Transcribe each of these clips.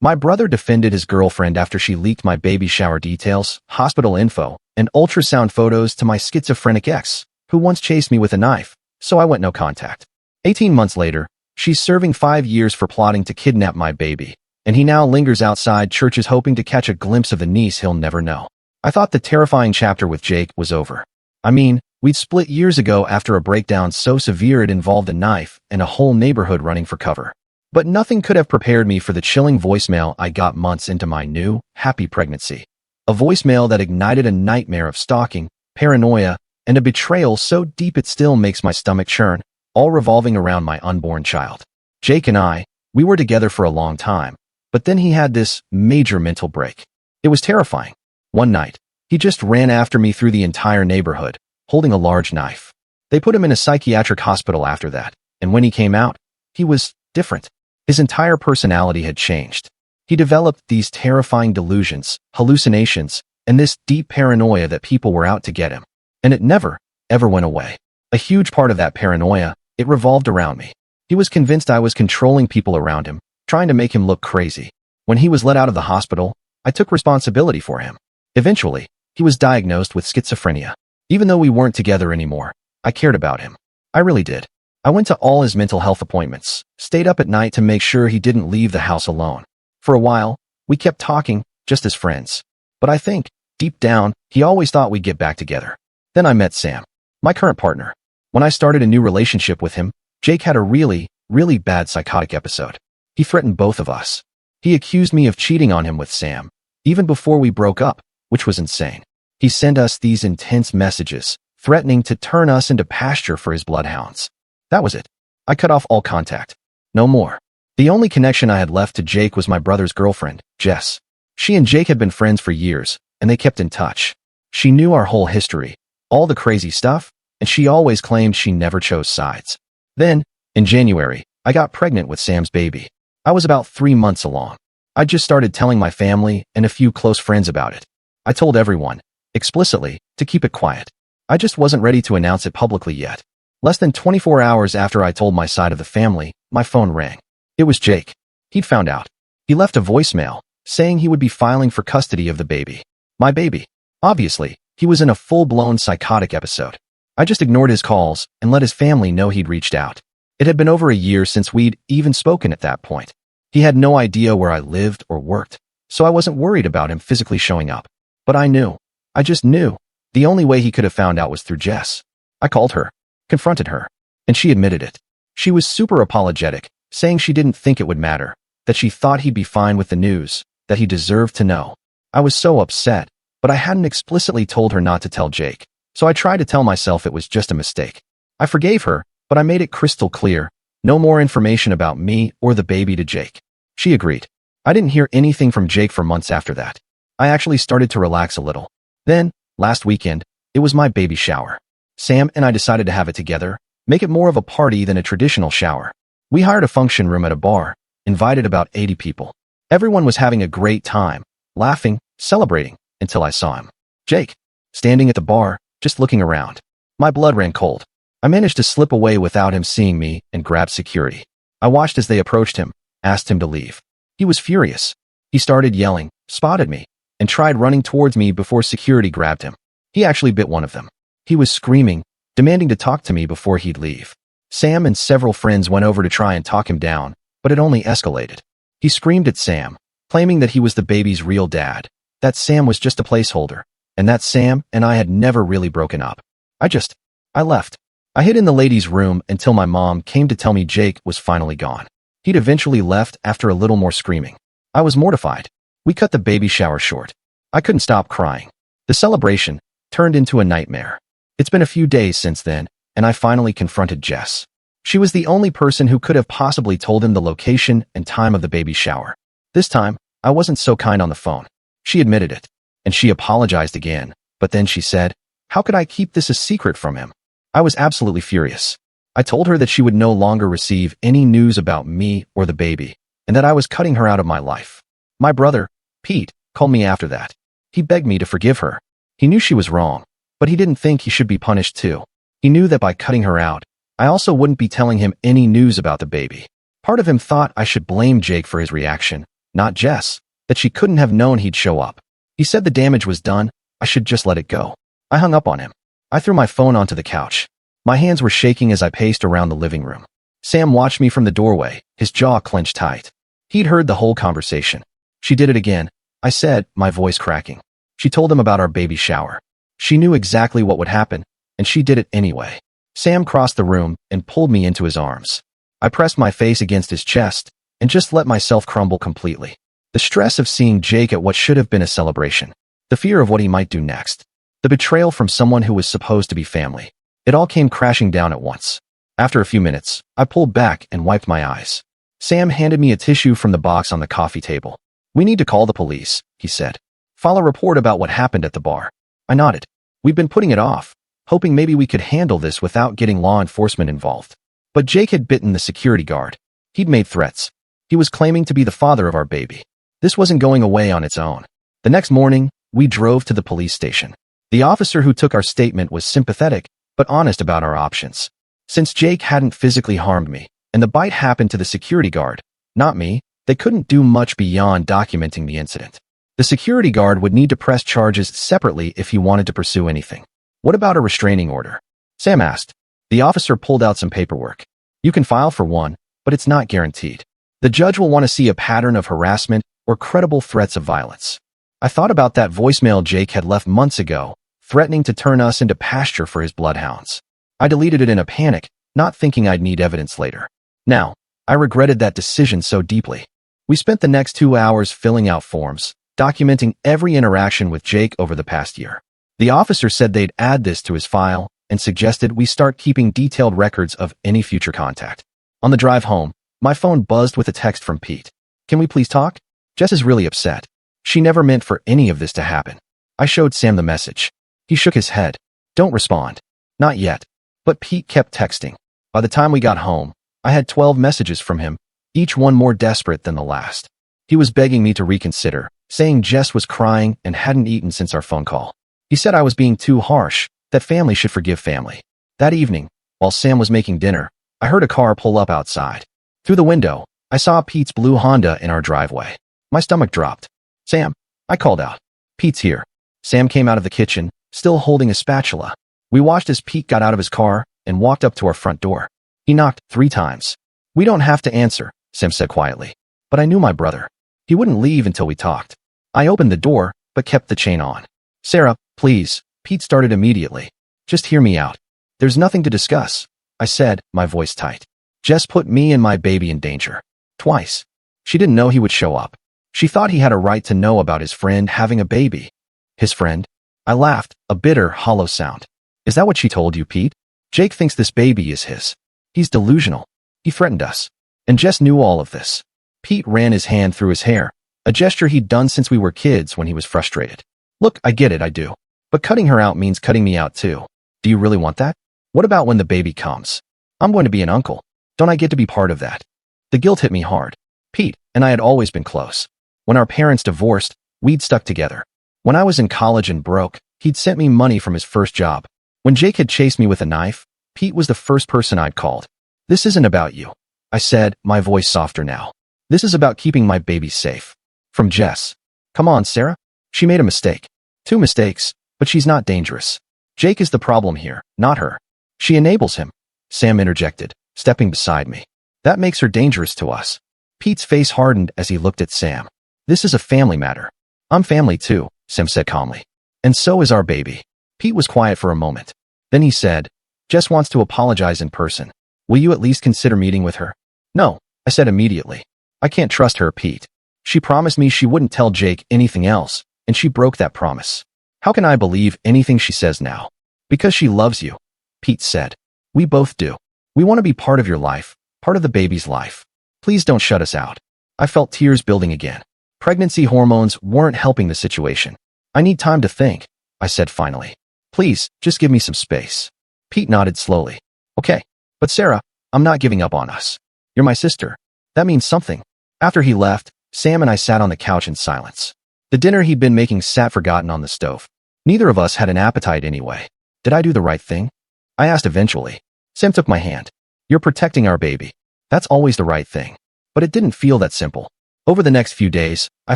My brother defended his girlfriend after she leaked my baby shower details, hospital info, and ultrasound photos to my schizophrenic ex, who once chased me with a knife, so I went no contact. 18 months later, she's serving 5 years for plotting to kidnap my baby, and he now lingers outside churches hoping to catch a glimpse of the niece he'll never know. I thought the terrifying chapter with Jake was over. I mean, we'd split years ago after a breakdown so severe it involved a knife and a whole neighborhood running for cover. But nothing could have prepared me for the chilling voicemail I got months into my new, happy pregnancy. A voicemail that ignited a nightmare of stalking, paranoia, and a betrayal so deep it still makes my stomach churn, all revolving around my unborn child. Jake and we were together for a long time, but then he had this major mental break. It was terrifying. One night, he just ran after me through the entire neighborhood, holding a large knife. They put him in a psychiatric hospital after that, and when he came out, he was different. His entire personality had changed. He developed these terrifying delusions, hallucinations, and this deep paranoia that people were out to get him. And it never, ever went away. A huge part of that paranoia, it revolved around me. He was convinced I was controlling people around him, trying to make him look crazy. When he was let out of the hospital, I took responsibility for him. Eventually, he was diagnosed with schizophrenia. Even though we weren't together anymore, I cared about him. I really did. I went to all his mental health appointments, stayed up at night to make sure he didn't leave the house alone. For a while, we kept talking, just as friends. But I think, deep down, he always thought we'd get back together. Then I met Sam, my current partner. When I started a new relationship with him, Jake had a really, really bad psychotic episode. He threatened both of us. He accused me of cheating on him with Sam, even before we broke up, which was insane. He sent us these intense messages, threatening to turn us into pasture for his bloodhounds. That was it. I cut off all contact. No more. The only connection I had left to Jake was my brother's girlfriend, Jess. She and Jake had been friends for years, and they kept in touch. She knew our whole history, all the crazy stuff, and she always claimed she never chose sides. Then, in January, I got pregnant with Sam's baby. I was about 3 months along. I just started telling my family and a few close friends about it. I told everyone, explicitly, to keep it quiet. I just wasn't ready to announce it publicly yet. Less than 24 hours after I told my side of the family, my phone rang. It was Jake. He'd found out. He left a voicemail, saying he would be filing for custody of the baby. My baby. Obviously, he was in a full-blown psychotic episode. I just ignored his calls and let his family know he'd reached out. It had been over a year since we'd even spoken at that point. He had no idea where I lived or worked, so I wasn't worried about him physically showing up. But I knew. I just knew. The only way he could have found out was through Jess. I called her. Confronted her, and she admitted it. She was super apologetic, saying she didn't think it would matter, that she thought he'd be fine with the news, that he deserved to know. I was so upset, but I hadn't explicitly told her not to tell Jake, so I tried to tell myself it was just a mistake. I forgave her, but I made it crystal clear, no more information about me or the baby to Jake. She agreed. I didn't hear anything from Jake for months after that. I actually started to relax a little. Then, last weekend, it was my baby shower. Sam and I decided to have it together, make it more of a party than a traditional shower. We hired a function room at a bar, invited about 80 people. Everyone was having a great time, laughing, celebrating, until I saw him. Jake, standing at the bar, just looking around. My blood ran cold. I managed to slip away without him seeing me and grabbed security. I watched as they approached him, asked him to leave. He was furious. He started yelling, spotted me, and tried running towards me before security grabbed him. He actually bit one of them. He was screaming, demanding to talk to me before he'd leave. Sam and several friends went over to try and talk him down, but it only escalated. He screamed at Sam, claiming that he was the baby's real dad, that Sam was just a placeholder, and that Sam and I had never really broken up. I left. I hid in the ladies' room until my mom came to tell me Jake was finally gone. He'd eventually left after a little more screaming. I was mortified. We cut the baby shower short. I couldn't stop crying. The celebration turned into a nightmare. It's been a few days since then, and I finally confronted Jess. She was the only person who could have possibly told him the location and time of the baby shower. This time, I wasn't so kind on the phone. She admitted it, and she apologized again, but then she said, "How could I keep this a secret from him?" I was absolutely furious. I told her that she would no longer receive any news about me or the baby, and that I was cutting her out of my life. My brother, Pete, called me after that. He begged me to forgive her. He knew she was wrong, but he didn't think he should be punished too. He knew that by cutting her out, I also wouldn't be telling him any news about the baby. Part of him thought I should blame Jake for his reaction, not Jess, that she couldn't have known he'd show up. He said the damage was done, I should just let it go. I hung up on him. I threw my phone onto the couch. My hands were shaking as I paced around the living room. Sam watched me from the doorway, his jaw clenched tight. He'd heard the whole conversation. She did it again, I said, my voice cracking. She told him about our baby shower. She knew exactly what would happen, and she did it anyway. Sam crossed the room and pulled me into his arms. I pressed my face against his chest and just let myself crumble completely. The stress of seeing Jake at what should have been a celebration. The fear of what he might do next. The betrayal from someone who was supposed to be family. It all came crashing down at once. After a few minutes, I pulled back and wiped my eyes. Sam handed me a tissue from the box on the coffee table. We need to call the police, he said. File a report about what happened at the bar. I nodded. We've been putting it off, hoping maybe we could handle this without getting law enforcement involved. But Jake had bitten the security guard. He'd made threats. He was claiming to be the father of our baby. This wasn't going away on its own. The next morning, we drove to the police station. The officer who took our statement was sympathetic, but honest about our options. Since Jake hadn't physically harmed me, and the bite happened to the security guard, not me, they couldn't do much beyond documenting the incident. The security guard would need to press charges separately if he wanted to pursue anything. What about a restraining order? Sam asked. The officer pulled out some paperwork. You can file for one, but it's not guaranteed. The judge will want to see a pattern of harassment or credible threats of violence. I thought about that voicemail Jake had left months ago, threatening to turn us into pasture for his bloodhounds. I deleted it in a panic, not thinking I'd need evidence later. Now, I regretted that decision so deeply. We spent the next 2 hours filling out forms, documenting every interaction with Jake over the past year. The officer said they'd add this to his file and suggested we start keeping detailed records of any future contact. On the drive home, my phone buzzed with a text from Pete. Can we please talk? Jess is really upset. She never meant for any of this to happen. I showed Sam the message. He shook his head. Don't respond. Not yet. But Pete kept texting. By the time we got home, I had 12 messages from him, each one more desperate than the last. He was begging me to reconsider, saying Jess was crying and hadn't eaten since our phone call. He said I was being too harsh, that family should forgive family. That evening, while Sam was making dinner, I heard a car pull up outside. Through the window, I saw Pete's blue Honda in our driveway. My stomach dropped. Sam, I called out. Pete's here. Sam came out of the kitchen, still holding a spatula. We watched as Pete got out of his car and walked up to our front door. He knocked 3 times. We don't have to answer, Sam said quietly. But I knew my brother. He wouldn't leave until we talked. I opened the door, but kept the chain on. Sarah, please, Pete started immediately. Just hear me out. There's nothing to discuss, I said, my voice tight. Jess put me and my baby in danger. Twice. She didn't know he would show up. She thought he had a right to know about his friend having a baby. His friend? I laughed, a bitter, hollow sound. Is that what she told you, Pete? Jake thinks this baby is his. He's delusional. He threatened us. And Jess knew all of this. Pete ran his hand through his hair, a gesture he'd done since we were kids when he was frustrated. Look, I get it, I do. But cutting her out means cutting me out too. Do you really want that? What about when the baby comes? I'm going to be an uncle. Don't I get to be part of that? The guilt hit me hard. Pete and I had always been close. When our parents divorced, we'd stuck together. When I was in college and broke, he'd sent me money from his first job. When Jake had chased me with a knife, Pete was the first person I'd called. This isn't about you, I said, my voice softer now. This is about keeping my baby safe. From Jess. Come on, Sarah. She made a mistake. 2 mistakes, but she's not dangerous. Jake is the problem here, not her. She enables him, Sam interjected, stepping beside me. That makes her dangerous to us. Pete's face hardened as he looked at Sam. This is a family matter. I'm family too, Sam said calmly. And so is our baby. Pete was quiet for a moment. Then he said, Jess wants to apologize in person. Will you at least consider meeting with her? No, I said immediately. I can't trust her, Pete. She promised me she wouldn't tell Jake anything else, and she broke that promise. How can I believe anything she says now? Because she loves you, Pete said. We both do. We want to be part of your life, part of the baby's life. Please don't shut us out. I felt tears building again. Pregnancy hormones weren't helping the situation. I need time to think, I said finally. Please, just give me some space. Pete nodded slowly. Okay. But Sarah, I'm not giving up on us. You're my sister. That means something. After he left, Sam and I sat on the couch in silence. The dinner he'd been making sat forgotten on the stove. Neither of us had an appetite anyway. Did I do the right thing? I asked eventually. Sam took my hand. You're protecting our baby. That's always the right thing. But it didn't feel that simple. Over the next few days, I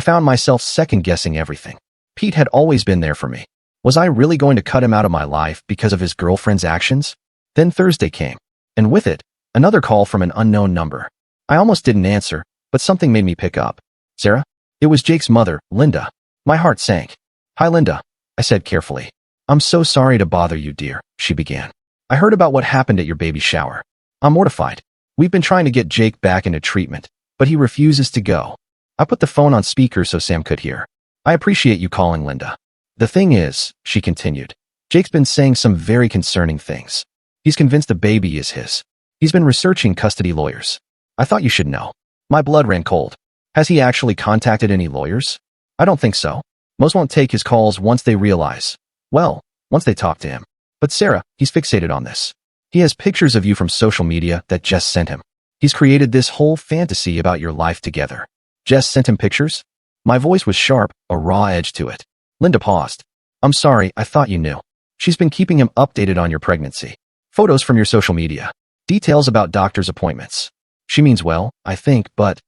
found myself second-guessing everything. Pete had always been there for me. Was I really going to cut him out of my life because of his girlfriend's actions? Then Thursday came, and with it, another call from an unknown number. I almost didn't answer, but something made me pick up. Sarah? It was Jake's mother, Linda. My heart sank. Hi, Linda, I said carefully. I'm so sorry to bother you, dear, she began. I heard about what happened at your baby shower. I'm mortified. We've been trying to get Jake back into treatment, but he refuses to go. I put the phone on speaker so Sam could hear. I appreciate you calling, Linda. The thing is, she continued, Jake's been saying some very concerning things. He's convinced the baby is his. He's been researching custody lawyers. I thought you should know. My blood ran cold. Has he actually contacted any lawyers? I don't think so. Most won't take his calls once they realize. Well, once they talk to him. But Sarah, he's fixated on this. He has pictures of you from social media that Jess sent him. He's created this whole fantasy about your life together. Jess sent him pictures? My voice was sharp, a raw edge to it. Linda paused. I'm sorry, I thought you knew. She's been keeping him updated on your pregnancy. Photos from your social media. Details about doctor's appointments. She means well, I think, but...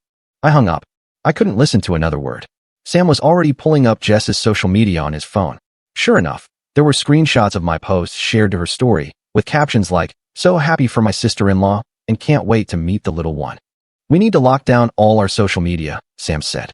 I hung up. I couldn't listen to another word. Sam was already pulling up Jess's social media on his phone. Sure enough, there were screenshots of my posts shared to her story, with captions like, so happy for my sister-in-law, and can't wait to meet the little one. We need to lock down all our social media, Sam said.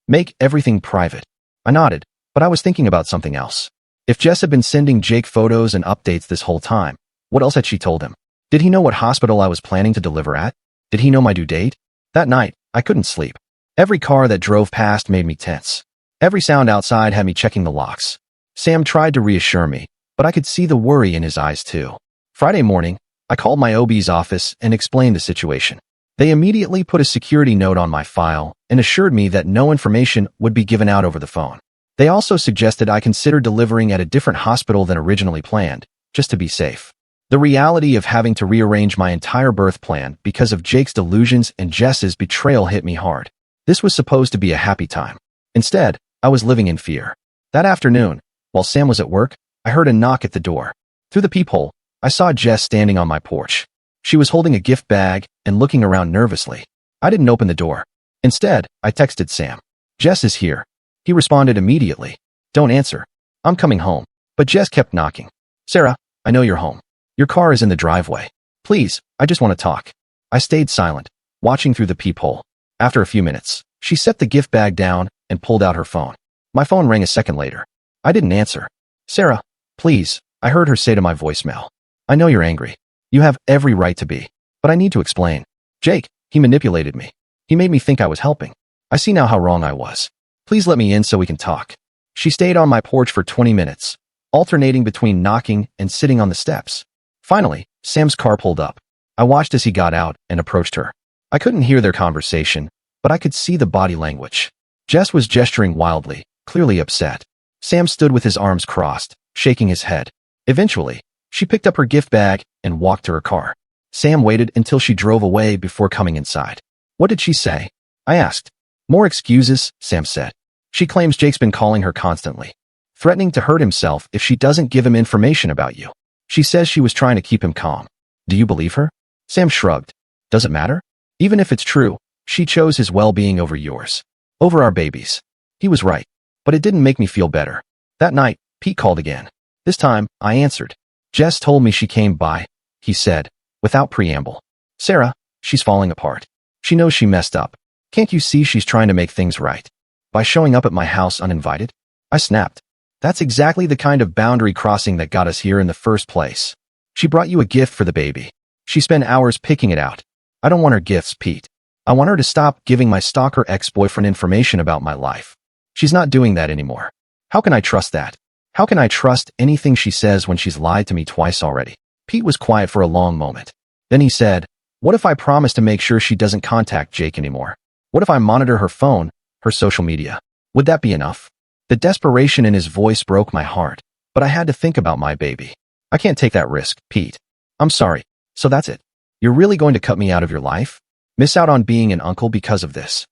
Make everything private. I nodded, but I was thinking about something else. If Jess had been sending Jake photos and updates this whole time, what else had she told him? Did he know what hospital I was planning to deliver at? Did he know my due date? That night, I couldn't sleep. Every car that drove past made me tense. Every sound outside had me checking the locks. Sam tried to reassure me, but I could see the worry in his eyes too. Friday morning, I called my OB's office and explained the situation. They immediately put a security note on my file and assured me that no information would be given out over the phone. They also suggested I consider delivering at a different hospital than originally planned, just to be safe. The reality of having to rearrange my entire birth plan because of Jake's delusions and Jess's betrayal hit me hard. This was supposed to be a happy time. Instead, I was living in fear. That afternoon, while Sam was at work, I heard a knock at the door. Through the peephole, I saw Jess standing on my porch. She was holding a gift bag and looking around nervously. I didn't open the door. Instead, I texted Sam. Jess is here. He responded immediately. Don't answer. I'm coming home. But Jess kept knocking. Sarah, I know you're home. Your car is in the driveway. Please, I just want to talk. I stayed silent, watching through the peephole. After a few minutes, she set the gift bag down and pulled out her phone. My phone rang a second later. I didn't answer. Sarah, please, I heard her say to my voicemail. I know you're angry. You have every right to be. But I need to explain. Jake, he manipulated me. He made me think I was helping. I see now how wrong I was. Please let me in so we can talk. She stayed on my porch for 20 minutes, alternating between knocking and sitting on the steps. Finally, Sam's car pulled up. I watched as he got out and approached her. I couldn't hear their conversation, but I could see the body language. Jess was gesturing wildly, clearly upset. Sam stood with his arms crossed, shaking his head. Eventually, she picked up her gift bag and walked to her car. Sam waited until she drove away before coming inside. What did she say? I asked. More excuses, Sam said. She claims Jake's been calling her constantly, threatening to hurt himself if she doesn't give him information about you. She says she was trying to keep him calm. Do you believe her? Sam shrugged. Does it matter? Even if it's true, she chose his well-being over yours. Over our babies. He was right, but it didn't make me feel better. That night, Pete called again. This time, I answered. Jess told me she came by, he said, without preamble. Sarah, she's falling apart. She knows she messed up. Can't you see she's trying to make things right? By showing up at my house uninvited? I snapped. That's exactly the kind of boundary crossing that got us here in the first place. She brought you a gift for the baby. She spent hours picking it out. I don't want her gifts, Pete. I want her to stop giving my stalker ex-boyfriend information about my life. She's not doing that anymore. How can I trust that? How can I trust anything she says when she's lied to me twice already? Pete was quiet for a long moment. Then he said, what if I promise to make sure she doesn't contact Jake anymore? What if I monitor her phone, her social media? Would that be enough? The desperation in his voice broke my heart, but I had to think about my baby. I can't take that risk, Pete. I'm sorry. So that's it. You're really going to cut me out of your life? Miss out on being an uncle because of this?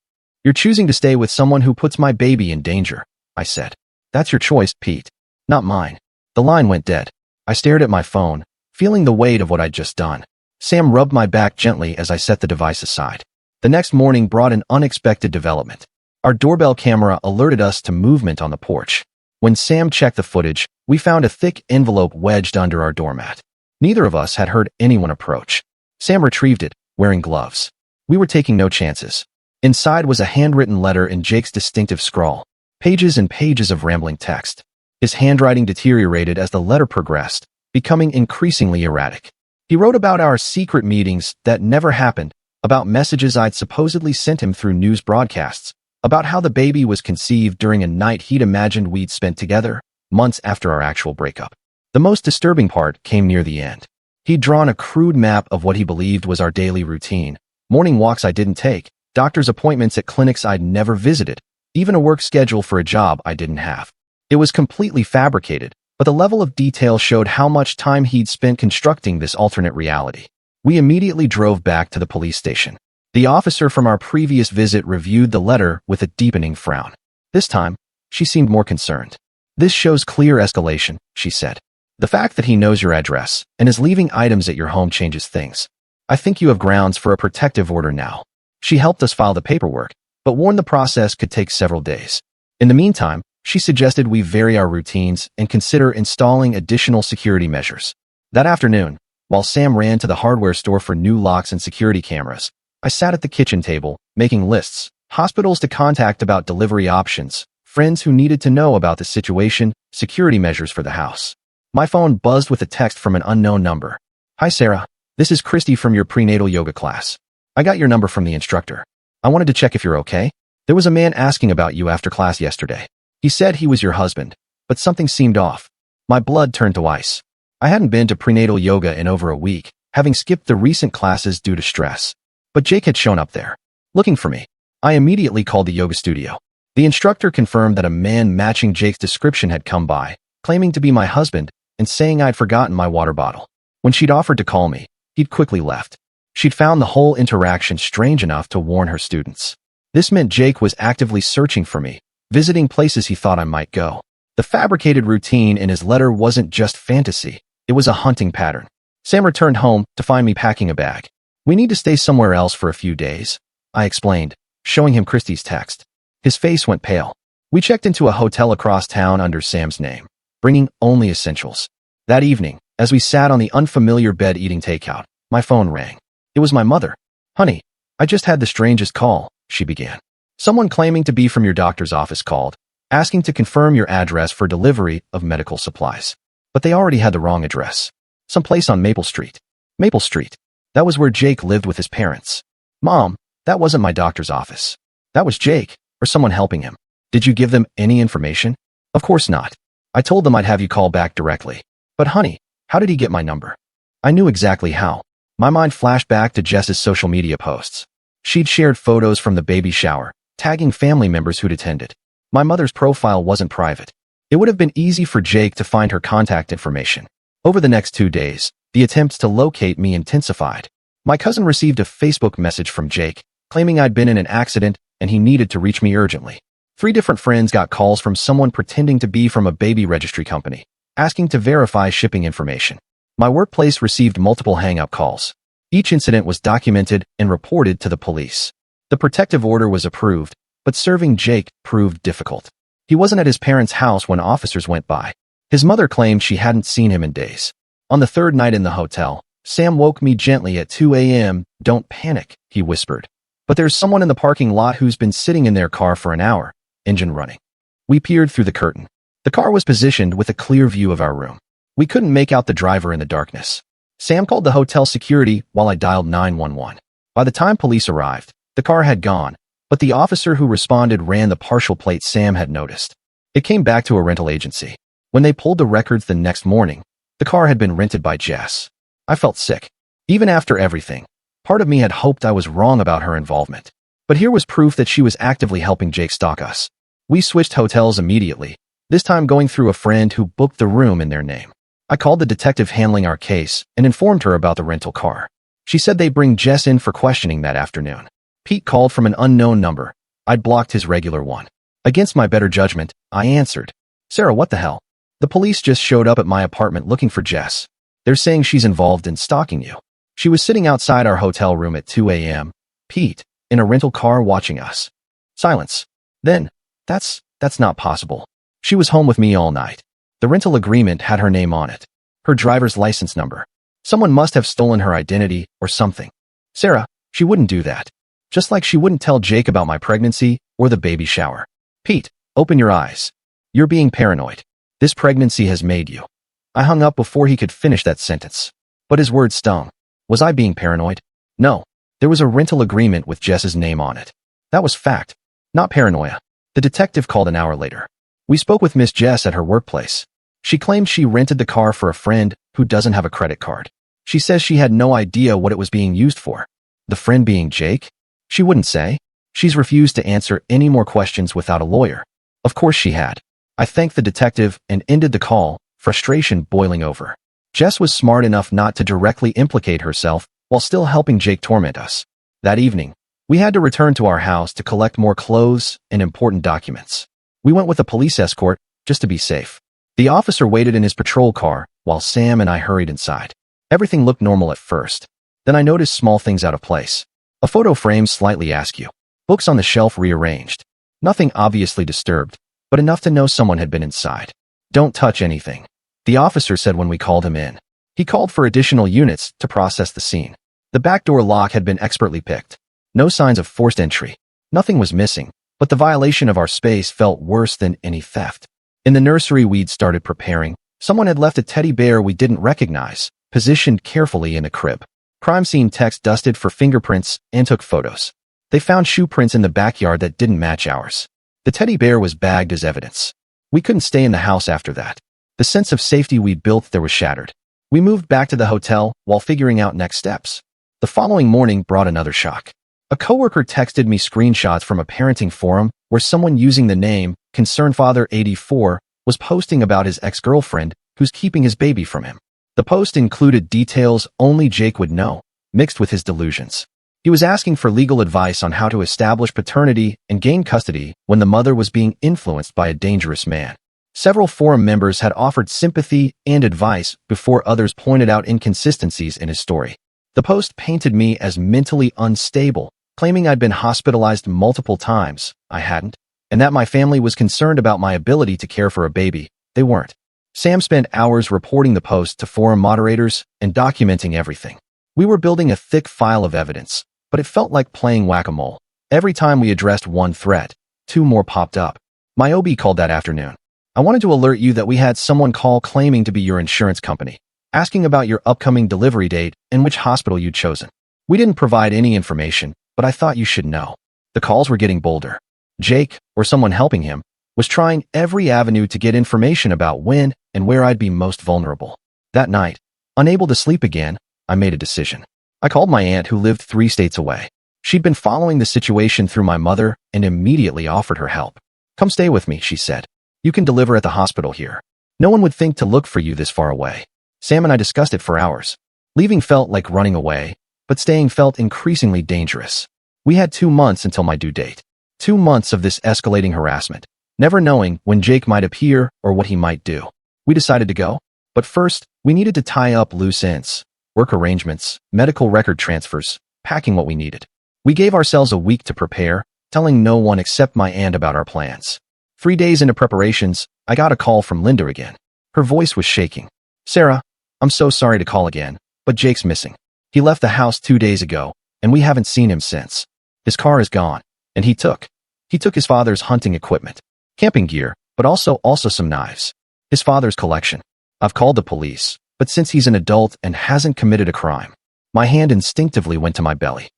You're choosing to stay with someone who puts my baby in danger, I said. That's your choice, Pete. Not mine. The line went dead. I stared at my phone, feeling the weight of what I'd just done. Sam rubbed my back gently as I set the device aside. The next morning brought an unexpected development. Our doorbell camera alerted us to movement on the porch. When Sam checked the footage, we found a thick envelope wedged under our doormat. Neither of us had heard anyone approach. Sam retrieved it, wearing gloves. We were taking no chances. Inside was a handwritten letter in Jake's distinctive scrawl, pages and pages of rambling text. His handwriting deteriorated as the letter progressed, becoming increasingly erratic. He wrote about our secret meetings that never happened, about messages I'd supposedly sent him through news broadcasts, about how the baby was conceived during a night he'd imagined we'd spent together, months after our actual breakup. The most disturbing part came near the end. He'd drawn a crude map of what he believed was our daily routine, morning walks I didn't take, doctor's appointments at clinics I'd never visited, even a work schedule for a job I didn't have. It was completely fabricated, but the level of detail showed how much time he'd spent constructing this alternate reality. We immediately drove back to the police station. The officer from our previous visit reviewed the letter with a deepening frown. This time, she seemed more concerned. "This shows clear escalation," she said. "The fact that he knows your address and is leaving items at your home changes things. I think you have grounds for a protective order now." She helped us file the paperwork, but warned the process could take several days. In the meantime, she suggested we vary our routines and consider installing additional security measures. That afternoon, while Sam ran to the hardware store for new locks and security cameras, I sat at the kitchen table, making lists, hospitals to contact about delivery options, friends who needed to know about the situation, security measures for the house. My phone buzzed with a text from an unknown number. "Hi Sarah, this is Christy from your prenatal yoga class. I got your number from the instructor. I wanted to check if you're okay. There was a man asking about you after class yesterday. He said he was your husband, but something seemed off." My blood turned to ice. I hadn't been to prenatal yoga in over a week, having skipped the recent classes due to stress. But Jake had shown up there, looking for me. I immediately called the yoga studio. The instructor confirmed that a man matching Jake's description had come by, claiming to be my husband and saying I'd forgotten my water bottle. When she'd offered to call me, he'd quickly left. She'd found the whole interaction strange enough to warn her students. This meant Jake was actively searching for me, visiting places he thought I might go. The fabricated routine in his letter wasn't just fantasy, it was a hunting pattern. Sam returned home to find me packing a bag. "We need to stay somewhere else for a few days," I explained, showing him Christy's text. His face went pale. We checked into a hotel across town under Sam's name, bringing only essentials. That evening, as we sat on the unfamiliar bed eating takeout, my phone rang. It was my mother. "Honey, I just had the strangest call," she began. "Someone claiming to be from your doctor's office called, asking to confirm your address for delivery of medical supplies. But they already had the wrong address. Someplace on Maple Street." Maple Street. That was where Jake lived with his parents. "Mom, that wasn't my doctor's office. That was Jake, or someone helping him. Did you give them any information?" "Of course not. I told them I'd have you call back directly." "But honey, how did he get my number?" I knew exactly how. My mind flashed back to Jess's social media posts. She'd shared photos from the baby shower, tagging family members who'd attended. My mother's profile wasn't private. It would have been easy for Jake to find her contact information. Over the next 2 days, the attempts to locate me intensified. My cousin received a Facebook message from Jake, claiming I'd been in an accident and he needed to reach me urgently. 3 different friends got calls from someone pretending to be from a baby registry company, asking to verify shipping information. My workplace received multiple hang-up calls. Each incident was documented and reported to the police. The protective order was approved, but serving Jake proved difficult. He wasn't at his parents' house when officers went by. His mother claimed she hadn't seen him in days. On the 3rd night in the hotel, Sam woke me gently at 2 a.m. "Don't panic," he whispered. "But there's someone in the parking lot who's been sitting in their car for an hour, engine running." We peered through the curtain. The car was positioned with a clear view of our room. We couldn't make out the driver in the darkness. Sam called the hotel security while I dialed 911. By the time police arrived, the car had gone, but the officer who responded ran the partial plate Sam had noticed. It came back to a rental agency. When they pulled the records the next morning, the car had been rented by Jess. I felt sick. Even after everything, part of me had hoped I was wrong about her involvement. But here was proof that she was actively helping Jake stalk us. We switched hotels immediately, this time going through a friend who booked the room in their name. I called the detective handling our case and informed her about the rental car. She said they'd bring Jess in for questioning that afternoon. Pete called from an unknown number. I'd blocked his regular one. Against my better judgment, I answered. "Sarah, what the hell? The police just showed up at my apartment looking for Jess. They're saying she's involved in stalking you. She was sitting outside our hotel room at 2 a.m. Pete, in a rental car watching us. Silence. Then, that's not possible. She was home with me all night. The rental agreement had her name on it. Her driver's license number. Someone must have stolen her identity or something. Sarah, she wouldn't do that. Just like she wouldn't tell Jake about my pregnancy or the baby shower. Pete, open your eyes. You're being paranoid. This pregnancy has made you. I hung up before he could finish that sentence. But his words stung. Was I being paranoid? No. There was a rental agreement with Jess's name on it. That was fact, not paranoia. The detective called an hour later. We spoke with Miss Jess at her workplace. She claimed she rented the car for a friend who doesn't have a credit card. She says she had no idea what it was being used for. The friend being Jake? She wouldn't say. She's refused to answer any more questions without a lawyer. Of course she had. I thanked the detective and ended the call, frustration boiling over. Jess was smart enough not to directly implicate herself while still helping Jake torment us. That evening, we had to return to our house to collect more clothes and important documents. We went with a police escort just to be safe. The officer waited in his patrol car while Sam and I hurried inside. Everything looked normal at first. Then I noticed small things out of place. A photo frame slightly askew. Books on the shelf rearranged. Nothing obviously disturbed, but enough to know someone had been inside. Don't touch anything, the officer said when we called him in. He called for additional units to process the scene. The back door lock had been expertly picked. No signs of forced entry. Nothing was missing, but the violation of our space felt worse than any theft. In the nursery we'd started preparing. Someone had left a teddy bear we didn't recognize, positioned carefully in a crib. Crime scene techs dusted for fingerprints and took photos. They found shoe prints in the backyard that didn't match ours. The teddy bear was bagged as evidence. We couldn't stay in the house after that. The sense of safety we'd built there was shattered. We moved back to the hotel while figuring out next steps. The following morning brought another shock. A coworker texted me screenshots from a parenting forum where someone using the name ConcernedFather84 was posting about his ex-girlfriend who's keeping his baby from him. The post included details only Jake would know, mixed with his delusions. He was asking for legal advice on how to establish paternity and gain custody when the mother was being influenced by a dangerous man. Several forum members had offered sympathy and advice before others pointed out inconsistencies in his story. The post painted me as mentally unstable, claiming I'd been hospitalized multiple times. I hadn't. And that my family was concerned about my ability to care for a baby. They weren't. Sam spent hours reporting the post to forum moderators and documenting everything. We were building a thick file of evidence, but it felt like playing whack-a-mole. Every time we addressed one threat, two more popped up. My OB called that afternoon. I wanted to alert you that we had someone call claiming to be your insurance company, asking about your upcoming delivery date and which hospital you'd chosen. We didn't provide any information, but I thought you should know. The calls were getting bolder. Jake, or someone helping him, was trying every avenue to get information about when and where I'd be most vulnerable. That night, unable to sleep again, I made a decision. I called my aunt who lived 3 states away. She'd been following the situation through my mother and immediately offered her help. Come stay with me, she said. You can deliver at the hospital here. No one would think to look for you this far away. Sam and I discussed it for hours. Leaving felt like running away, but staying felt increasingly dangerous. We had 2 months until my due date. 2 months of this escalating harassment, never knowing when Jake might appear or what he might do. We decided to go, but first, we needed to tie up loose ends, work arrangements, medical record transfers, packing what we needed. We gave ourselves a week to prepare, telling no one except my aunt about our plans. 3 days into preparations, I got a call from Linda again. Her voice was shaking. Sarah, I'm so sorry to call again, but Jake's missing. He left the house 2 days ago, and we haven't seen him since. His car is gone, and he took his father's hunting equipment, camping gear, but also some knives. His father's collection. I've called the police, but since he's an adult and hasn't committed a crime, my hand instinctively went to my belly.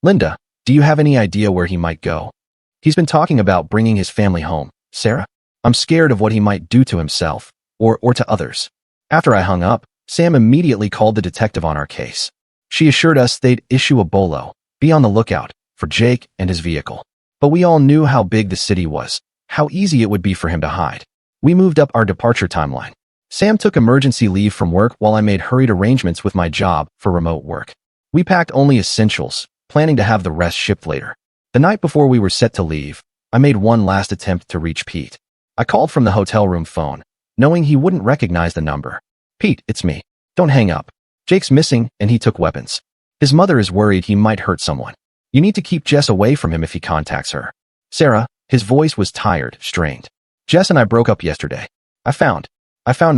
Linda, do you have any idea where he might go? He's been talking about bringing his family home, Sarah. I'm scared of what he might do to himself, or to others. After I hung up, Sam immediately called the detective on our case. She assured us they'd issue a bolo, be on the lookout, for Jake and his vehicle. But we all knew how big the city was, how easy it would be for him to hide. We moved up our departure timeline. Sam took emergency leave from work while I made hurried arrangements with my job for remote work. We packed only essentials, planning to have the rest shipped later. The night before we were set to leave, I made one last attempt to reach Pete. I called from the hotel room phone, knowing he wouldn't recognize the number. Pete, it's me. Don't hang up. Jake's missing and he took weapons. His mother is worried he might hurt someone. You need to keep Jess away from him if he contacts her. Sarah, his voice was tired, strained. Jess and I broke up yesterday. I found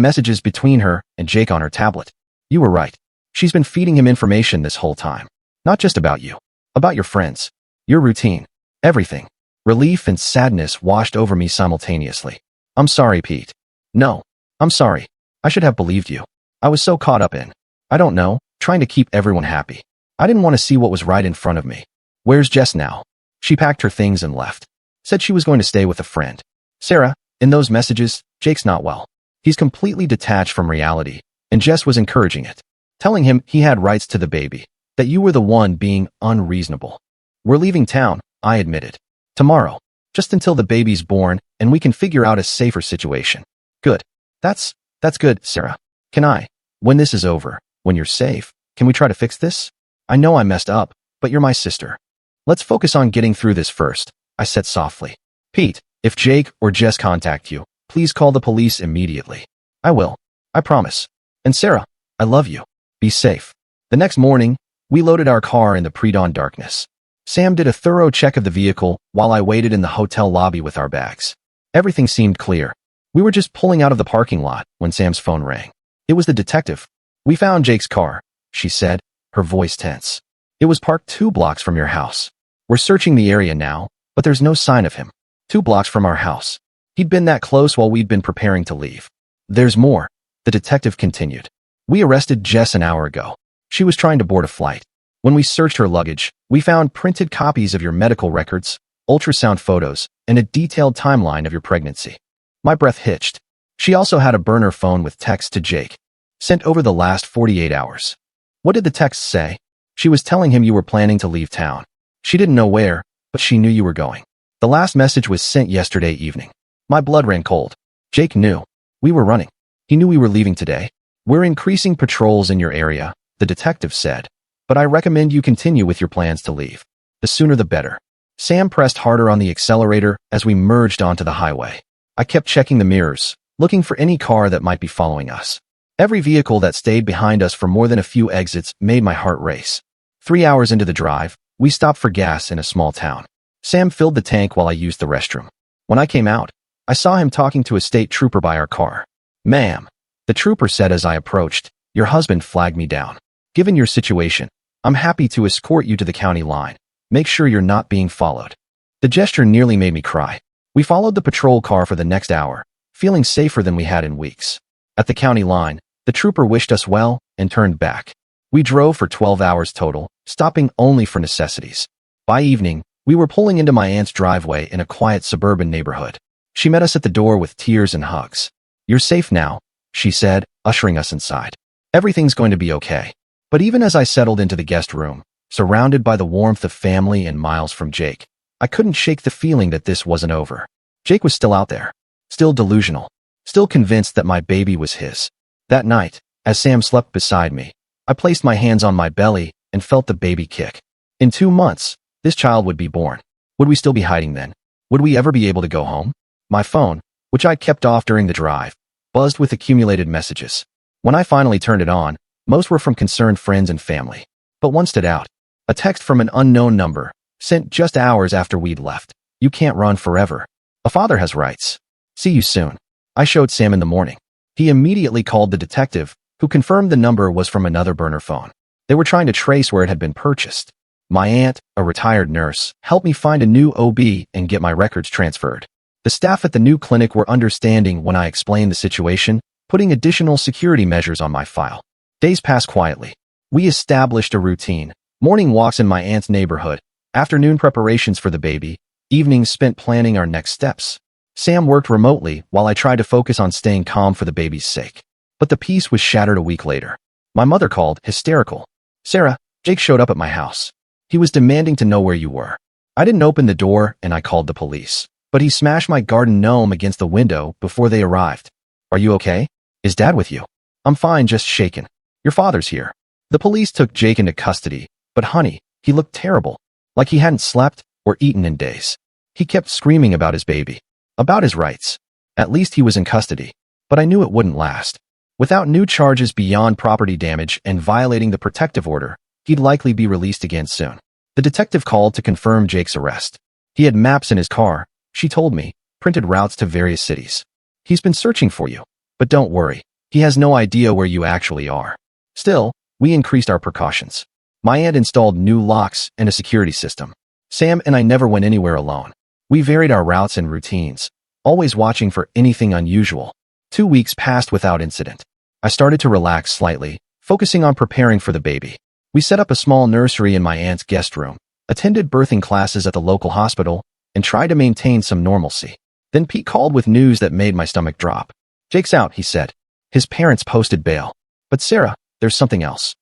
messages between her and Jake on her tablet. You were right. She's been feeding him information this whole time. Not just about you. About your friends. Your routine. Everything. Relief and sadness washed over me simultaneously. I'm sorry, Pete. No. I'm sorry. I should have believed you. I was so caught up in, I don't know, trying to keep everyone happy. I didn't want to see what was right in front of me. Where's Jess now? She packed her things and left. Said she was going to stay with a friend. Sarah, in those messages, Jake's not well. He's completely detached from reality, and Jess was encouraging it. Telling him he had rights to the baby. That you were the one being unreasonable. We're leaving town, I admitted. Tomorrow. Just until the baby's born, and we can figure out a safer situation. Good. That's good, Sarah. Can I, when this is over, when you're safe, can we try to fix this? I know I messed up, but you're my sister. Let's focus on getting through this first, I said softly. Pete, if Jake or Jess contact you, please call the police immediately. I will. I promise. And Sarah, I love you. Be safe. The next morning, we loaded our car in the pre-dawn darkness. Sam did a thorough check of the vehicle while I waited in the hotel lobby with our bags. Everything seemed clear. We were just pulling out of the parking lot when Sam's phone rang. It was the detective. We found Jake's car, she said, her voice tense. It was parked 2 blocks from your house. We're searching the area now, but there's no sign of him. 2 blocks from our house. He'd been that close while we'd been preparing to leave. There's more, the detective continued. We arrested Jess an hour ago. She was trying to board a flight. When we searched her luggage, we found printed copies of your medical records, ultrasound photos, and a detailed timeline of your pregnancy. My breath hitched. She also had a burner phone with text to Jake, sent over the last 48 hours. What did the text say? She was telling him you were planning to leave town. She didn't know where, but she knew you were going. The last message was sent yesterday evening. My blood ran cold. Jake knew. We were running. He knew we were leaving today. We're increasing patrols in your area, the detective said, but I recommend you continue with your plans to leave. The sooner the better. Sam pressed harder on the accelerator as we merged onto the highway. I kept checking the mirrors, looking for any car that might be following us. Every vehicle that stayed behind us for more than a few exits made my heart race. 3 hours into the drive, we stopped for gas in a small town. Sam filled the tank while I used the restroom. When I came out, I saw him talking to a state trooper by our car. Ma'am, the trooper said as I approached, your husband flagged me down. Given your situation, I'm happy to escort you to the county line. Make sure you're not being followed. The gesture nearly made me cry. We followed the patrol car for the next hour, feeling safer than we had in weeks. At the county line, the trooper wished us well and turned back. We drove for 12 hours total, stopping only for necessities. By evening, we were pulling into my aunt's driveway in a quiet suburban neighborhood. She met us at the door with tears and hugs. You're safe now, she said, ushering us inside. Everything's going to be okay. But even as I settled into the guest room, surrounded by the warmth of family and miles from Jake, I couldn't shake the feeling that this wasn't over. Jake was still out there, still delusional, still convinced that my baby was his. That night, as Sam slept beside me, I placed my hands on my belly and felt the baby kick. In 2 months, this child would be born. Would we still be hiding then? Would we ever be able to go home? My phone, which I'd kept off during the drive, buzzed with accumulated messages. When I finally turned it on, most were from concerned friends and family. But one stood out. A text from an unknown number, sent just hours after we'd left. You can't run forever. A father has rights. See you soon. I showed Sam in the morning. He immediately called the detective, who confirmed the number was from another burner phone. They were trying to trace where it had been purchased. My aunt, a retired nurse, helped me find a new OB and get my records transferred. The staff at the new clinic were understanding when I explained the situation, putting additional security measures on my file. Days passed quietly. We established a routine. Morning walks in my aunt's neighborhood, afternoon preparations for the baby, evenings spent planning our next steps. Sam worked remotely while I tried to focus on staying calm for the baby's sake. But the peace was shattered a week later. My mother called, hysterical. Sarah, Jake showed up at my house. He was demanding to know where you were. I didn't open the door and I called the police. But he smashed my garden gnome against the window before they arrived. Are you okay? Is Dad with you? I'm fine, just shaken. Your father's here. The police took Jake into custody, but honey, he looked terrible. Like he hadn't slept or eaten in days. He kept screaming about his baby. About his rights. At least he was in custody. But I knew it wouldn't last. Without new charges beyond property damage and violating the protective order, he'd likely be released again soon. The detective called to confirm Jake's arrest. He had maps in his car, she told me, printed routes to various cities. He's been searching for you. But don't worry, he has no idea where you actually are. Still, we increased our precautions. My aunt installed new locks and a security system. Sam and I never went anywhere alone. We varied our routes and routines, always watching for anything unusual. 2 weeks passed without incident. I started to relax slightly, focusing on preparing for the baby. We set up a small nursery in my aunt's guest room, attended birthing classes at the local hospital, and tried to maintain some normalcy. Then Pete called with news that made my stomach drop. Jake's out, he said. His parents posted bail. But Sarah, there's something else.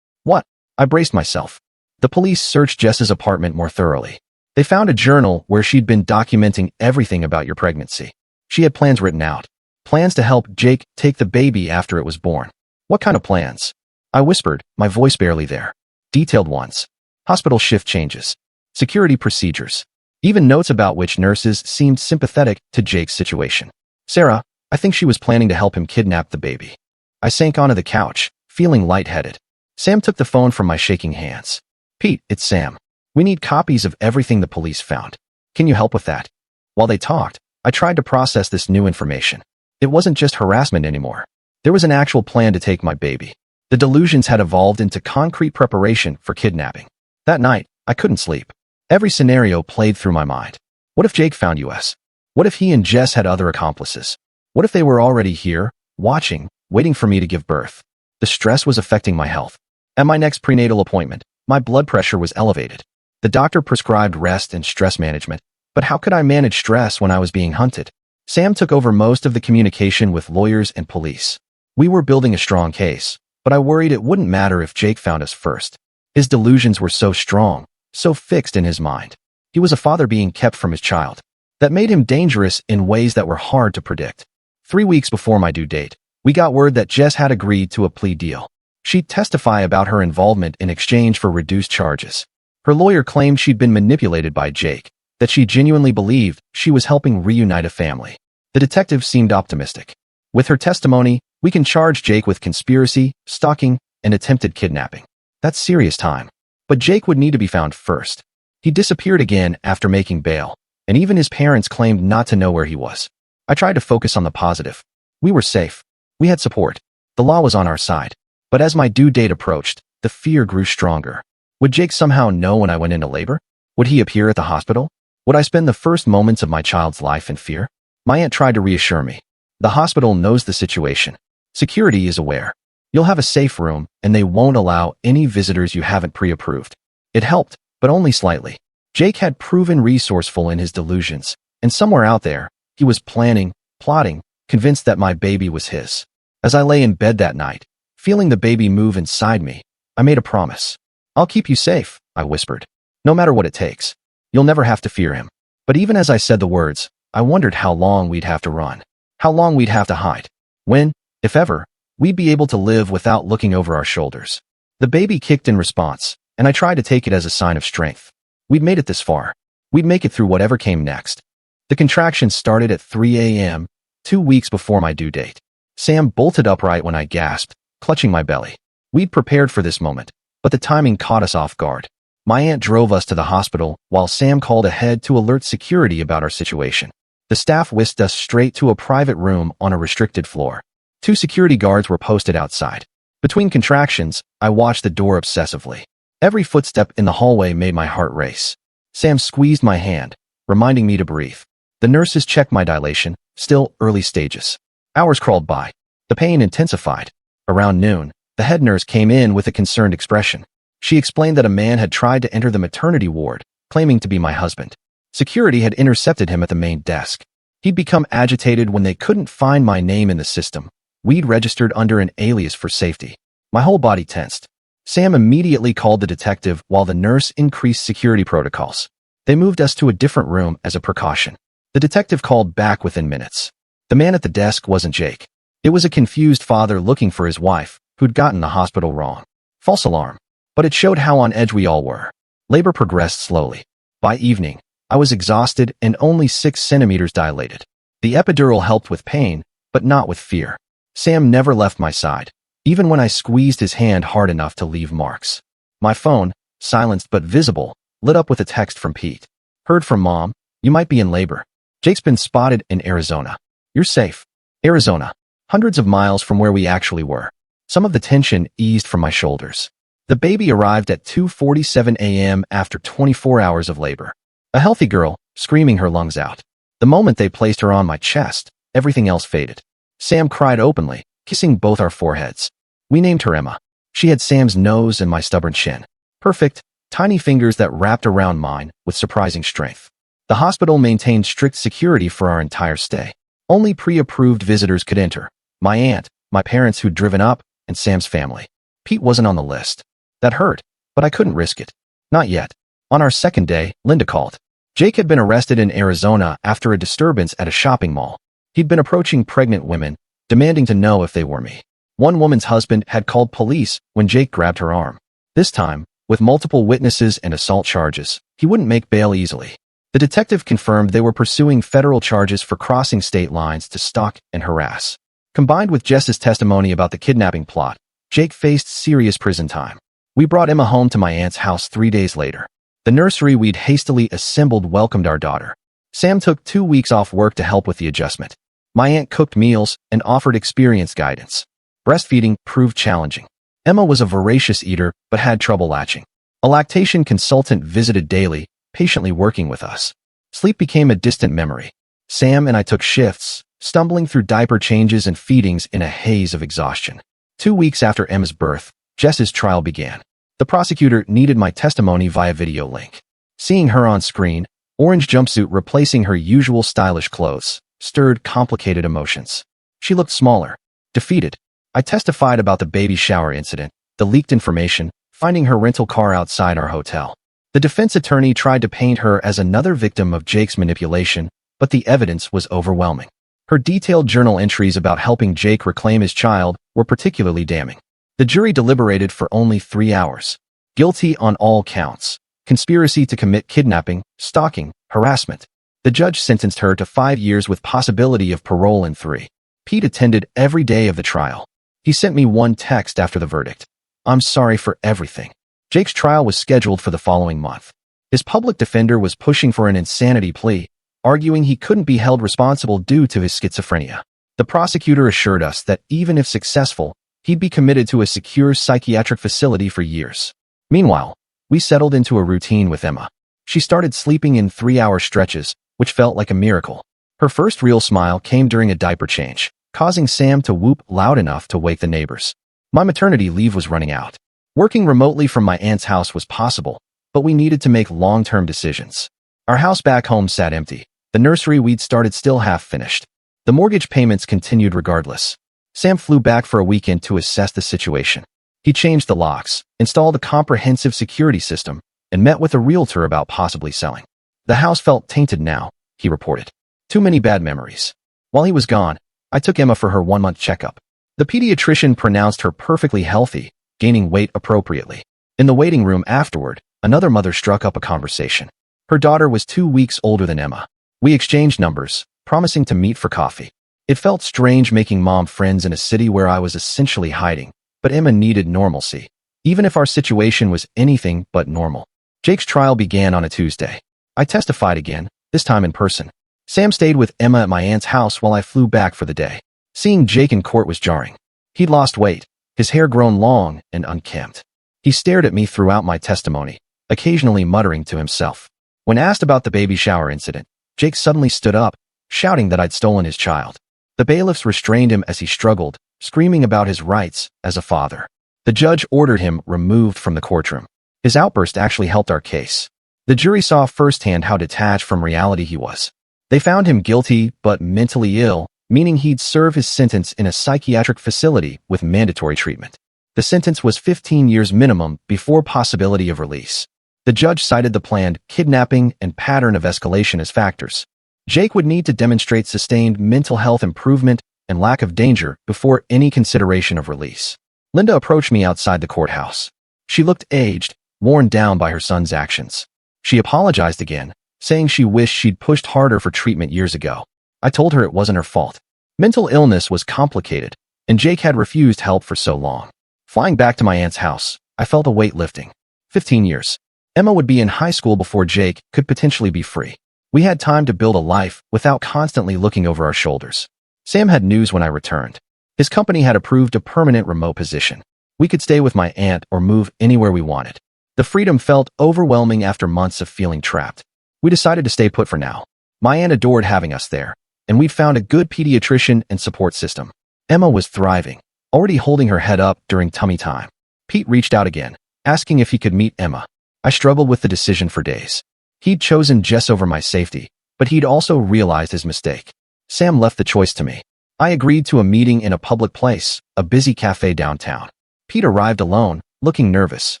What? I braced myself. The police searched Jess's apartment more thoroughly. They found a journal where she'd been documenting everything about your pregnancy. She had plans written out. Plans to help Jake take the baby after it was born. What kind of plans? I whispered, my voice barely there. Detailed ones. Hospital shift changes. Security procedures. Even notes about which nurses seemed sympathetic to Jake's situation. Sarah, I think she was planning to help him kidnap the baby. I sank onto the couch, feeling lightheaded. Sam took the phone from my shaking hands. Pete, it's Sam. We need copies of everything the police found. Can you help with that? While they talked, I tried to process this new information. It wasn't just harassment anymore. There was an actual plan to take my baby. The delusions had evolved into concrete preparation for kidnapping. That night, I couldn't sleep. Every scenario played through my mind. What if Jake found us? What if he and Jess had other accomplices? What if they were already here, watching, waiting for me to give birth? The stress was affecting my health. At my next prenatal appointment, my blood pressure was elevated. The doctor prescribed rest and stress management, but how could I manage stress when I was being hunted? Sam took over most of the communication with lawyers and police. We were building a strong case, but I worried it wouldn't matter if Jake found us first. His delusions were so strong, so fixed in his mind. He was a father being kept from his child. That made him dangerous in ways that were hard to predict. 3 weeks before my due date, we got word that Jess had agreed to a plea deal. She'd testify about her involvement in exchange for reduced charges. Her lawyer claimed she'd been manipulated by Jake, that she genuinely believed she was helping reunite a family. The detective seemed optimistic. With her testimony, we can charge Jake with conspiracy, stalking, and attempted kidnapping. That's serious time. But Jake would need to be found first. He disappeared again after making bail, and even his parents claimed not to know where he was. I tried to focus on the positive. We were safe. We had support. The law was on our side. But as my due date approached, the fear grew stronger. Would Jake somehow know when I went into labor? Would he appear at the hospital? Would I spend the first moments of my child's life in fear? My aunt tried to reassure me. The hospital knows the situation. Security is aware. You'll have a safe room, and they won't allow any visitors you haven't pre-approved. It helped, but only slightly. Jake had proven resourceful in his delusions, and somewhere out there, he was planning, plotting, convinced that my baby was his. As I lay in bed that night, feeling the baby move inside me, I made a promise. I'll keep you safe, I whispered. No matter what it takes. You'll never have to fear him. But even as I said the words, I wondered how long we'd have to run. How long we'd have to hide. When, if ever, we'd be able to live without looking over our shoulders. The baby kicked in response, and I tried to take it as a sign of strength. We'd made it this far. We'd make it through whatever came next. The contractions started at 3 a.m., 2 weeks before my due date. Sam bolted upright when I gasped, clutching my belly. We'd prepared for this moment, but the timing caught us off guard. My aunt drove us to the hospital while Sam called ahead to alert security about our situation. The staff whisked us straight to a private room on a restricted floor. 2 security guards were posted outside. Between contractions, I watched the door obsessively. Every footstep in the hallway made my heart race. Sam squeezed my hand, reminding me to breathe. The nurses checked my dilation, still early stages. Hours crawled by. The pain intensified. Around noon, the head nurse came in with a concerned expression. She explained that a man had tried to enter the maternity ward, claiming to be my husband. Security had intercepted him at the main desk. He'd become agitated when they couldn't find my name in the system. We'd registered under an alias for safety. My whole body tensed. Sam immediately called the detective while the nurse increased security protocols. They moved us to a different room as a precaution. The detective called back within minutes. The man at the desk wasn't Jake. It was a confused father looking for his wife, who'd gotten the hospital wrong. False alarm. But it showed how on edge we all were. Labor progressed slowly. By evening, I was exhausted and only 6 centimeters dilated. The epidural helped with pain, but not with fear. Sam never left my side, even when I squeezed his hand hard enough to leave marks. My phone, silenced but visible, lit up with a text from Pete. Heard from Mom. You might be in labor. Jake's been spotted in Arizona. You're safe. Arizona. Hundreds of miles from where we actually were. Some of the tension eased from my shoulders. The baby arrived at 2:47 a.m. after 24 hours of labor. A healthy girl, screaming her lungs out. The moment they placed her on my chest, everything else faded. Sam cried openly, kissing both our foreheads. We named her Emma. She had Sam's nose and my stubborn chin. Perfect, tiny fingers that wrapped around mine with surprising strength. The hospital maintained strict security for our entire stay. Only pre-approved visitors could enter. My aunt, my parents who'd driven up, and Sam's family. Pete wasn't on the list. That hurt, but I couldn't risk it. Not yet. On our second day, Linda called. Jake had been arrested in Arizona after a disturbance at a shopping mall. He'd been approaching pregnant women, demanding to know if they were me. One woman's husband had called police when Jake grabbed her arm. This time, with multiple witnesses and assault charges, he wouldn't make bail easily. The detective confirmed they were pursuing federal charges for crossing state lines to stalk and harass. Combined with Jess's testimony about the kidnapping plot, Jake faced serious prison time. We brought Emma home to my aunt's house 3 days later. The nursery we'd hastily assembled welcomed our daughter. Sam took 2 weeks off work to help with the adjustment. My aunt cooked meals and offered experience guidance. Breastfeeding proved challenging. Emma was a voracious eater but had trouble latching. A lactation consultant visited daily, patiently working with us. Sleep became a distant memory. Sam and I took shifts, stumbling through diaper changes and feedings in a haze of exhaustion. 2 weeks after Emma's birth, Jess's trial began. The prosecutor needed my testimony via video link. Seeing her on screen, orange jumpsuit replacing her usual stylish clothes, stirred complicated emotions. She looked smaller, defeated. I testified about the baby shower incident, the leaked information, finding her rental car outside our hotel. The defense attorney tried to paint her as another victim of Jake's manipulation, but the evidence was overwhelming. Her detailed journal entries about helping Jake reclaim his child were particularly damning. The jury deliberated for only 3 hours. Guilty on all counts. Conspiracy to commit kidnapping, stalking, harassment. The judge sentenced her to 5 years with possibility of parole in 3. Pete attended every day of the trial. He sent me one text after the verdict. I'm sorry for everything. Jake's trial was scheduled for the following month. His public defender was pushing for an insanity plea, arguing he couldn't be held responsible due to his schizophrenia. The prosecutor assured us that even if successful, he'd be committed to a secure psychiatric facility for years. Meanwhile, we settled into a routine with Emma. She started sleeping in 3-hour stretches, which felt like a miracle. Her first real smile came during a diaper change, causing Sam to whoop loud enough to wake the neighbors. My maternity leave was running out. Working remotely from my aunt's house was possible, but we needed to make long-term decisions. Our house back home sat empty. The nursery we'd started still half-finished. The mortgage payments continued regardless. Sam flew back for a weekend to assess the situation. He changed the locks, installed a comprehensive security system, and met with a realtor about possibly selling. The house felt tainted now, he reported. Too many bad memories. While he was gone, I took Emma for her 1-month checkup. The pediatrician pronounced her perfectly healthy, gaining weight appropriately. In the waiting room afterward, another mother struck up a conversation. Her daughter was 2 weeks older than Emma. We exchanged numbers, promising to meet for coffee. It felt strange making mom friends in a city where I was essentially hiding, but Emma needed normalcy, even if our situation was anything but normal. Jake's trial began on a Tuesday. I testified again, this time in person. Sam stayed with Emma at my aunt's house while I flew back for the day. Seeing Jake in court was jarring. He'd lost weight, his hair grown long and unkempt. He stared at me throughout my testimony, occasionally muttering to himself. When asked about the baby shower incident, Jake suddenly stood up, shouting that I'd stolen his child. The bailiffs restrained him as he struggled, screaming about his rights as a father. The judge ordered him removed from the courtroom. His outburst actually helped our case. The jury saw firsthand how detached from reality he was. They found him guilty but mentally ill, meaning he'd serve his sentence in a psychiatric facility with mandatory treatment. The sentence was 15 years minimum before possibility of release. The judge cited the planned kidnapping and pattern of escalation as factors. Jake would need to demonstrate sustained mental health improvement and lack of danger before any consideration of release. Linda approached me outside the courthouse. She looked aged, worn down by her son's actions. She apologized again, saying she wished she'd pushed harder for treatment years ago. I told her it wasn't her fault. Mental illness was complicated, and Jake had refused help for so long. Flying back to my aunt's house, I felt a weight lifting. 15 years. Emma would be in high school before Jake could potentially be free. We had time to build a life without constantly looking over our shoulders. Sam had news when I returned. His company had approved a permanent remote position. We could stay with my aunt or move anywhere we wanted. The freedom felt overwhelming after months of feeling trapped. We decided to stay put for now. My aunt adored having us there, and we'd found a good pediatrician and support system. Emma was thriving, already holding her head up during tummy time. Pete reached out again, asking if he could meet Emma. I struggled with the decision for days. He'd chosen Jess over my safety, but he'd also realized his mistake. Sam left the choice to me. I agreed to a meeting in a public place, a busy cafe downtown. Pete arrived alone, looking nervous.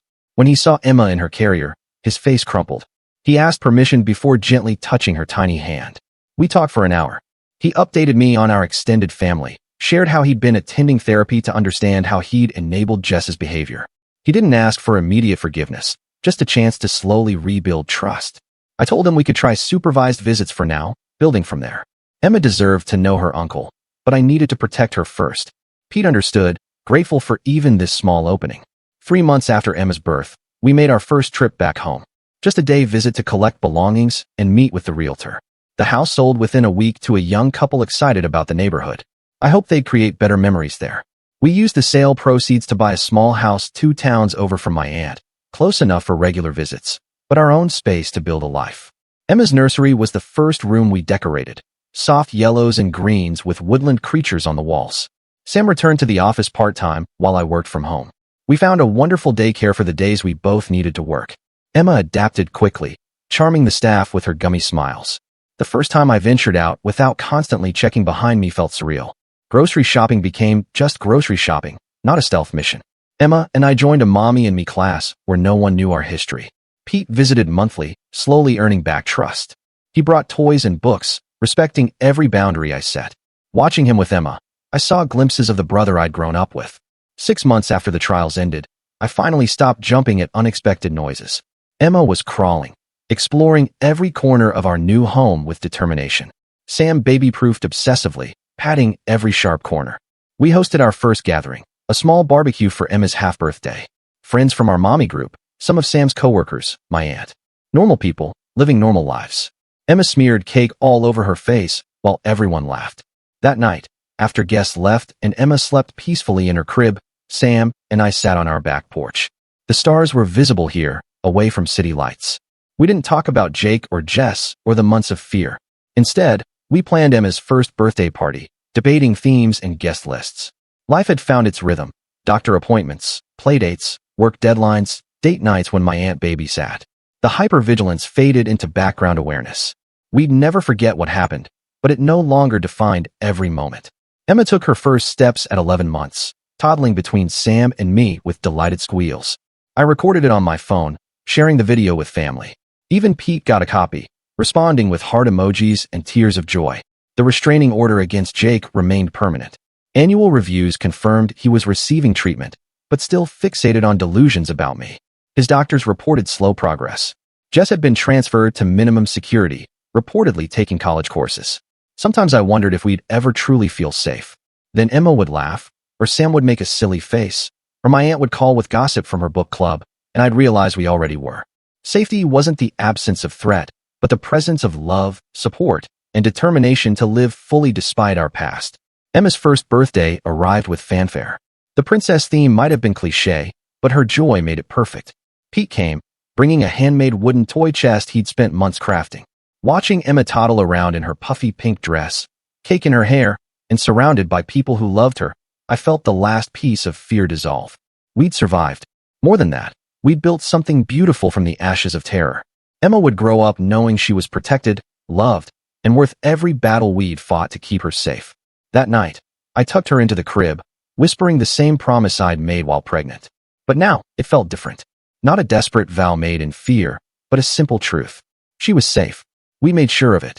When he saw Emma in her carrier, his face crumpled. He asked permission before gently touching her tiny hand. We talked for an hour. He updated me on our extended family, shared how he'd been attending therapy to understand how he'd enabled Jess's behavior. He didn't ask for immediate forgiveness, just a chance to slowly rebuild trust. I told him we could try supervised visits for now, building from there. Emma deserved to know her uncle, but I needed to protect her first. Pete understood, grateful for even this small opening. 3 months after Emma's birth, we made our first trip back home. Just a day visit to collect belongings and meet with the realtor. The house sold within a week to a young couple excited about the neighborhood. I hoped they'd create better memories there. We used the sale proceeds to buy a small house 2 towns over from my aunt, close enough for regular visits, but our own space to build a life. Emma's nursery was the first room we decorated, soft yellows and greens with woodland creatures on the walls. Sam returned to the office part-time while I worked from home. We found a wonderful daycare for the days we both needed to work. Emma adapted quickly, charming the staff with her gummy smiles. The first time I ventured out without constantly checking behind me felt surreal. Grocery shopping became just grocery shopping, not a stealth mission. Emma and I joined a Mommy and Me class where no one knew our history. Pete visited monthly, slowly earning back trust. He brought toys and books, respecting every boundary I set. Watching him with Emma, I saw glimpses of the brother I'd grown up with. 6 months after the trials ended, I finally stopped jumping at unexpected noises. Emma was crawling, exploring every corner of our new home with determination. Sam baby-proofed obsessively, patting every sharp corner. We hosted our first gathering, a small barbecue for Emma's half-birthday. Friends from our mommy group, some of Sam's coworkers, my aunt. Normal people, living normal lives. Emma smeared cake all over her face while everyone laughed. That night, after guests left and Emma slept peacefully in her crib, Sam and I sat on our back porch. The stars were visible here, away from city lights. We didn't talk about Jake or Jess or the months of fear. Instead, we planned Emma's first birthday party, debating themes and guest lists. Life had found its rhythm: doctor appointments, playdates, work deadlines, date nights when my aunt babysat. The hypervigilance faded into background awareness. We'd never forget what happened, but it no longer defined every moment. Emma took her first steps at 11 months, toddling between Sam and me with delighted squeals. I recorded it on my phone, sharing the video with family. Even Pete got a copy, responding with heart emojis and tears of joy. The restraining order against Jake remained permanent. Annual reviews confirmed he was receiving treatment, but still fixated on delusions about me. His doctors reported slow progress. Jess had been transferred to minimum security, reportedly taking college courses. Sometimes I wondered if we'd ever truly feel safe. Then Emma would laugh, or Sam would make a silly face, or my aunt would call with gossip from her book club, and I'd realize we already were. Safety wasn't the absence of threat, but the presence of love, support, and determination to live fully despite our past. Emma's first birthday arrived with fanfare. The princess theme might have been cliché, but her joy made it perfect. Pete came, bringing a handmade wooden toy chest he'd spent months crafting. Watching Emma toddle around in her puffy pink dress, cake in her hair, and surrounded by people who loved her, I felt the last piece of fear dissolve. We'd survived. More than that, we'd built something beautiful from the ashes of terror. Emma would grow up knowing she was protected, loved, and worth every battle we'd fought to keep her safe. That night, I tucked her into the crib, whispering the same promise I'd made while pregnant. But now, it felt different. Not a desperate vow made in fear, but a simple truth. She was safe. We made sure of it.